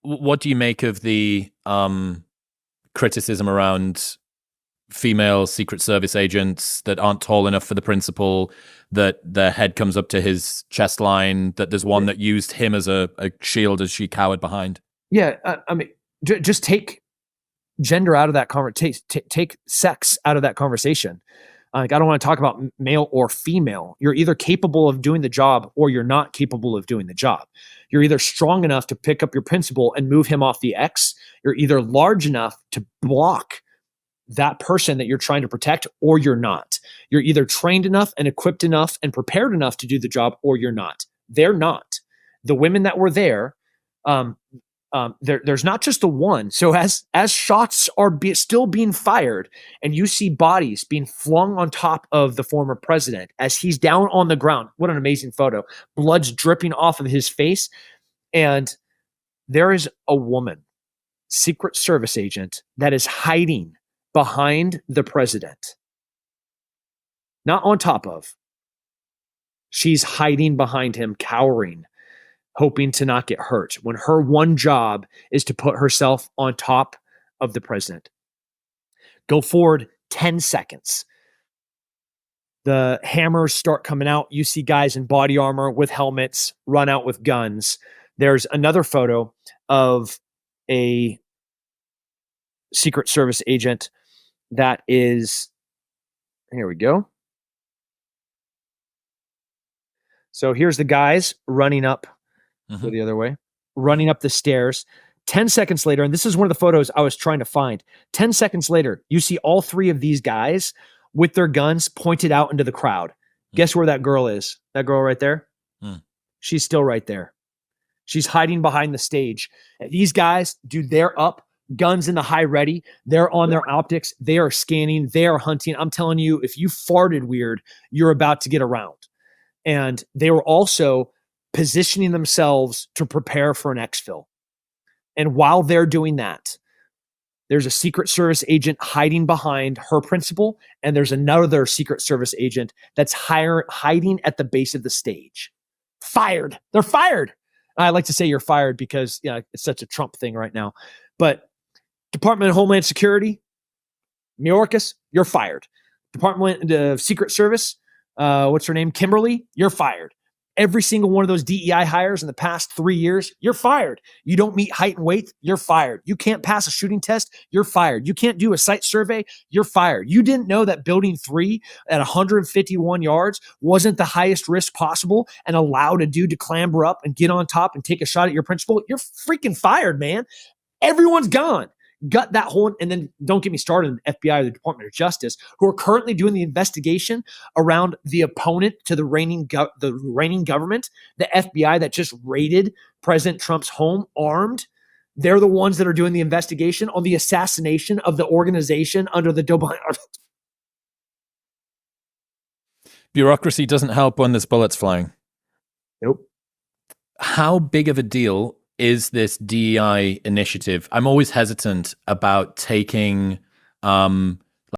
what do you make of the criticism around female Secret Service agents that aren't tall enough for the principal, that their head comes up to his chest line, that there's one that used him as a shield as she cowered behind? Yeah, I mean, just take gender out of that conversation. Take sex out of that conversation. Like, I don't want to talk about male or female. You're either capable of doing the job or you're not capable of doing the job. You're either strong enough to pick up your principal and move him off the X. You're either large enough to block that person that you're trying to protect, or you're not. You're either trained enough and equipped enough and prepared enough to do the job, or you're not. They're not. The women that were there, there's not just the one. So as shots are still being fired, and you see bodies being flung on top of the former president as he's down on the ground. What an amazing photo! Blood's dripping off of his face, and there is a woman, Secret Service agent, that is hiding behind the president. Not on top of. She's hiding behind him, cowering, hoping to not get hurt, when her one job is to put herself on top of the president. Go forward 10 seconds. The hammers start coming out. You see guys in body armor with helmets run out with guns. There's another photo of a Secret Service agent that is, here we go. So here's the guys running up, go the other way, running up the stairs. 10 seconds later, and this is one of the photos I was trying to find. 10 seconds later, you see all three of these guys with their guns pointed out into the crowd. Guess where that girl is? That girl right there? She's still right there. She's hiding behind the stage. And these guys, dude, they're up, guns in the high ready. They're on their optics. They are scanning. They are hunting. I'm telling you, if you farted weird, you're about to get around. And they were also positioning themselves to prepare for an exfil. And while they're doing that, there's a Secret Service agent hiding behind her principal, and there's another Secret Service agent that's hiding at the base of the stage. Fired. They're fired. I like to say you're fired because it's such a Trump thing right now. But Department of Homeland Security, Mayorkas, you're fired. Department of Secret Service, what's her name? Kimberly, you're fired. Every single one of those DEI hires in the past 3 years, you're fired. You don't meet height and weight, you're fired. You can't pass a shooting test, you're fired. You can't do a site survey, you're fired. You didn't know that building 3 at 151 yards wasn't the highest risk possible and allowed a dude to clamber up and get on top and take a shot at your principal. You're freaking fired, man. Everyone's gone. Gut that whole, and then don't get me started on the FBI or the Department of Justice, who are currently doing the investigation around the opponent to the reigning government, the FBI that just raided President Trump's home armed. They're the ones that are doing the investigation on the assassination of the organization under the Biden. Bureaucracy doesn't help when there's bullets flying. Nope. How big of a deal is this DEI initiative? I'm always hesitant about taking